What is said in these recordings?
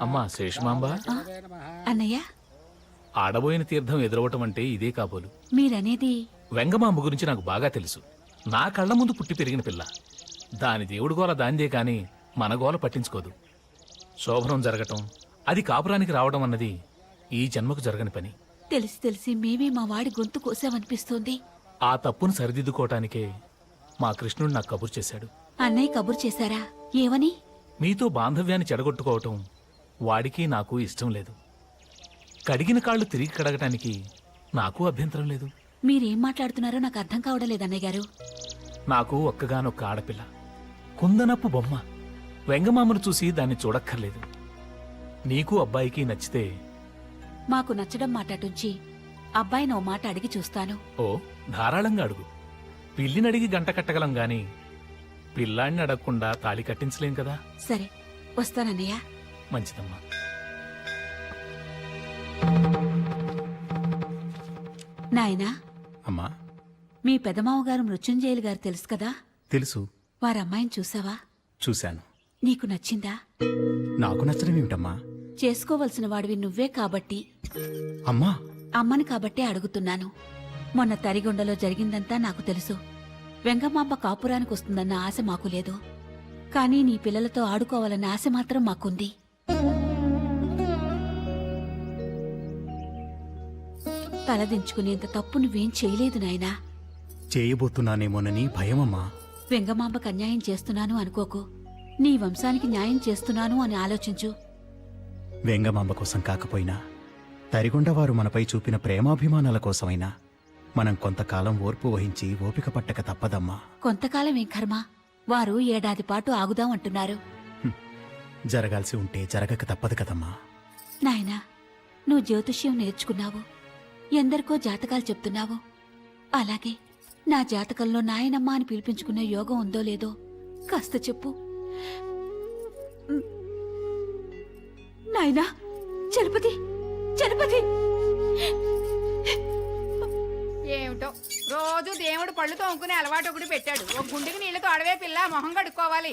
అమ్మా శేషమాంబ, అన్నయ్య, ఆడబోయిన తీర్థం ఎదురవటం అంటే ఇదే కాబోలు. మీరనేది వెంగమాంబ గురించి నాకు బాగా తెలుసు. నా కళ్ళ ముందు పుట్టి పెరిగిన పిల్ల. దాని దేవుడి గోల దాందే కాని మన గోల పట్టించుకోదు. శోభనం జరగటం, అది కాపురానికి రావడం అన్నది ఈ జన్మకు జరగని పని. తెలిసి తెలిసి మేమే మా వాడి గొంతు కోసామనిపిస్తోంది. ఆ తప్పును సరిదిద్దుకోవటానికే మా కృష్ణుడు నాకు కబురు చేశాడు. అన్నయ్య కబురు చేశారా? ఏమని? మీతో బాంధవ్యాన్ని చెడగొట్టుకోవటం వాడికి నాకు ఇష్టం లేదు. కడిగిన కాళ్ళు తిరిగి కడగటానికి నాకు అభ్యంతరం లేదు. మీరేం మాట్లాడుతున్నారో నాకు అర్థం కావడం లేదు అన్నయ్య గారు. నాకు ఒక్కగానొక్క ఆడపిల్ల, కుందనప్పు బొమ్మ. వెంగమామను చూసి దాన్ని చూడక్కర్లేదు. నీకు అబ్బాయికి నచ్చితే మాకు నచ్చడం మాటటుంచి అబ్బాయిని ఓ మాట అడిగి చూస్తాను. ఓ ధారాళంగా అడుగు. పిల్లినడిగి గంట కట్టగలం గాని పిల్లాన్ని అడగకుండా తాళి కట్టించలేం కదా. సరే, వస్తానన్నయ్య. మంచిదమ్మా. నాయనా, అమ్మా, మీ పెదమావగారు మృత్యుంజయులు గారు తెలుసు కదా? తెలుసు. వారమ్మాయిని చూసావా? చూశాను. నీకు నచ్చిందా? నాకు నచ్చడం ఏమిటమ్మా? చేసుకోవలసిన వాడివి నువ్వే కాబట్టి. అమ్మా, అమ్మని కాబట్టే అడుగుతున్నాను. మొన్న తరిగొండలో జరిగిందంతా నాకు తెలుసు. వెంగమాంబ కాపురానికి వస్తుందన్న ఆశ మాకు లేదు. కానీ నీ పిల్లలతో ఆడుకోవాలన్న ఆశ మాత్రం మాకుంది. తలదించుకునేంత తప్పు నువ్వేం చేయలేదు నాయనా. చేయబోతున్నానేమోనని భయమమ్మా. వెంగమాంబకు అన్యాయం చేస్తున్నాను అనుకోకు. నీ వంశానికి న్యాయం చేస్తున్నాను అని ఆలోచించు. వెంగమాంబ కోసం కాకపోయినా, తరిగొండవారు మనపై చూపిన ప్రేమాభిమానాల కోసమైనా మనం కొంతకాలం ఓర్పు వహించి ఓపిక పట్టక తప్పదమ్మా. కొంతకాలం ఏం కర్మ, వారు ఏడాది పాటు ఆగుదాం అంటున్నారు. జరగాల్సి ఉంటే జరగక తప్పదు కదమ్మా. నాయనా, నువ్వు జ్యోతిష్యం నేర్చుకున్నావు, ఎందరికో జాతకాలు చెప్తున్నావు. అలాగే నా జాతకంలో నాయనమ్మ అని పిలిపించుకునే యోగం ఉందో లేదో కాస్త చెప్పు. నాయనా, చలపతి, చలపతి. ఏమిటో రోజు దేవుడు పళ్ళు తోముకునే అలవాటు ఒకటి పెట్టాడు. ఒక గుండెకి నీళ్లతో అడవే పిల్ల మొహం కడుక్కోవాలి.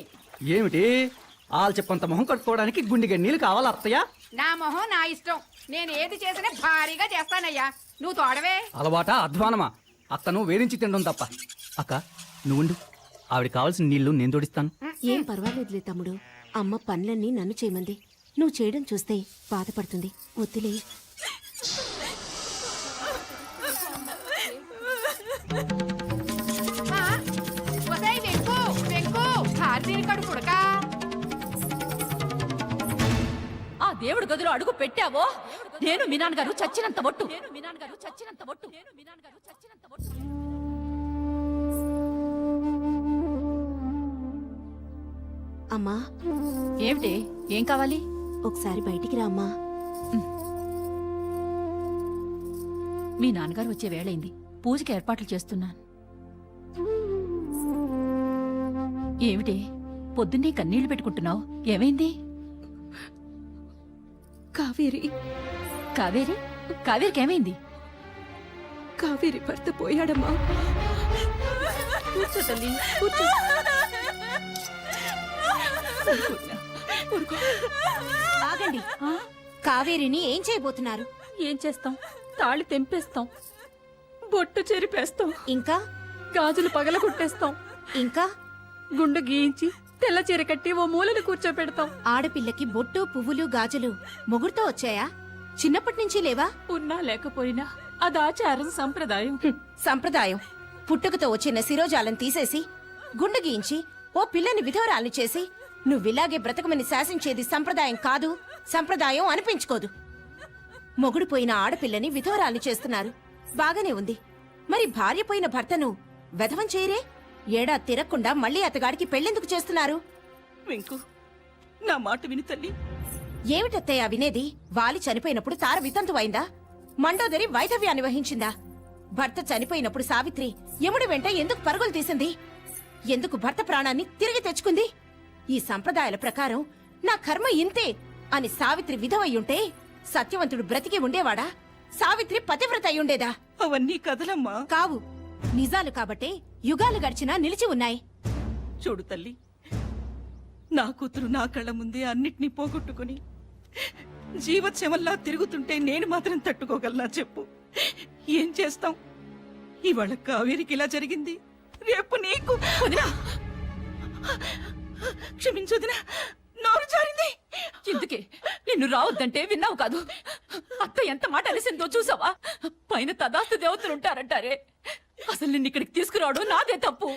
ఏమిటి ఆలు చెప్పంత మొహం కట్టుకోవడానికి గుండెకి నీళ్లు కావాలి అత్తయ్య? నా మొహం నా ఇష్టం. నేను ఏది చేసినా భారీగా చేస్తానయ్యా. నువ్వు తోడవే. అలవాటా అధ్వానమా? అత్తను వేధించి తినడం తప్ప. అక్క నువ్వుండు, ఆవిడ కావాల్సిన నీళ్లు నేను తోడిస్తాను. ఏం పర్వాలేదులే తమ్ముడు. అమ్మ పనులన్నీ నన్ను చేయమంది. నువ్వు చేయడం చూస్తే బాధపడుతుంది. వద్దులే. ఆ దేవుడి గదిలో అడుగు పెట్టావో నేను మీ నాన్నగారు చచ్చినంత ఒట్టు. అమ్మా, ఏమిటి? ఏం కావాలి? ఒకసారి బయటికి రా అమ్మా. మీ నాన్నగారు వచ్చే వేళైంది. పూజకి ఏర్పాట్లు చేస్తున్నాను. ఏమిటి పొద్దున్నే కన్నీళ్లు పెట్టుకుంటున్నావు? ఏమైంది? కావేరి కావేరి? కావేరికి ఏమైంది? కావేరి భర్త పోయాడమ్మా. కూర్చో తల్లి, కూర్చో. ఆగండి. కావేరిని ఏం చేయబోతున్నారు? ఏం చేస్తాం? తాళి తెంపేస్తాం, బొట్టు చెరిపేస్తాం, ఇంకా గాజులు పగలగొట్టేస్తాం, ఇంకా గుండు గీయించి తెల్ల చీర కట్టి ఓ మూలను కూర్చోపెడతాం. ఆడపిల్లకి బొట్టు పువ్వులు గాజులు మొగుడుతో వచ్చాయా? చిన్నప్పటి నుంచి లేవా? ఉన్నా లేకపోయినా అది ఆచారం, సంప్రదాయం. సంప్రదాయం పుట్టుకతో వచ్చిన శిరోజాలను తీసేసి గుండు గీయించి ఓ పిల్లని విధవరాల్ని చేసి నువ్విలాగే బ్రతకమని శాసించేది సంప్రదాయం కాదు, సంప్రదాయం అనిపించుకోదు. మొగుడు పోయిన ఆడపిల్లని విధవరాల్ని చేస్తున్నారు. బాగానే ఉంది. మరి భార్య పోయిన భర్తను వెధవం చేయరే? ఏడాది తిరగకుండా మళ్ళీ అతగాడికి పెళ్ళెందుకు చేస్తున్నారు? వెంకు, నా మాట విని తల్లి. ఏమిటత్తయ్యా వినేది? వాలి చనిపోయినప్పుడు తార వితంతువైందా? మండోదరి వైధవ్యాన్ని వహించిందా? భర్త చనిపోయినప్పుడు సావిత్రి యముడి వెంట ఎందుకు పరుగులు తీసింది? ఎందుకు భర్త ప్రాణాన్ని తిరిగి తెచ్చుకుంది? ఈ సంప్రదాయాల ప్రకారం నా కర్మ ఇంతే అని సావిత్రి విధవయ్యుంటే సత్యవంతుడు బ్రతికి ఉండేవాడా? సావిత్రి పతివ్రత అయ్యుండేదా? అవన్నీ కథలమ్మా. కావు, నిజాలు కాబట్టే యుగాలు గడిచినా నిలిచి ఉన్నాయి. చూడు తల్లి, నా కూతురు నా కళ్ళ ముందే అన్నిటినీ పోగొట్టుకుని జీవత్సమల్లా తిరుగుతుంటే నేను మాత్రం తట్టుకోగలనా చెప్పు? ఏం చేస్తాం? ఇవాళ కావేరికి ఇలా జరిగింది, రేపు నీకు. వదినా, క్షమించు వదినా, నోరు జారింది. ఇందుకే నిన్ను రావద్దంటే విన్నావు కాదు. అత్త ఎంత మాట అలిసిందో చూసావా? పైన తదాస్తు దేవతలు ఉంటారంటారే, అసలు నిన్ను ఇక్కడికి తీసుకురావడం నాదే తప్పు.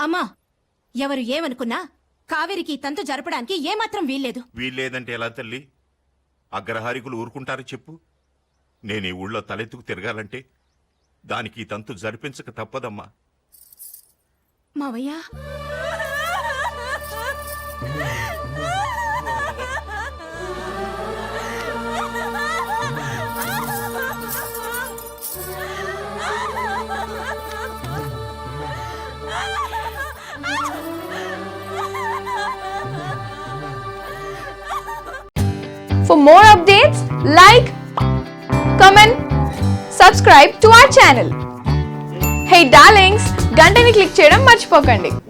అమ్మా, ఎవరు ఏమనుకున్నా కావేరికి ఈ తంతు జరపడానికి ఏమాత్రం వీల్లేదు. వీల్లేదంటే ఎలా తల్లి? అగ్రహారికులు ఊరుకుంటారు చెప్పు? నేను ఈ ఊళ్ళో తలెత్తుకు తిరగాలంటే దానికి ఈ తంతు జరిపించక తప్పదమ్మా. మావయ్య, For more updates, like, comment, subscribe to our channel. Hey darlings, గంటని click చేయడం మర్చిపోకండి.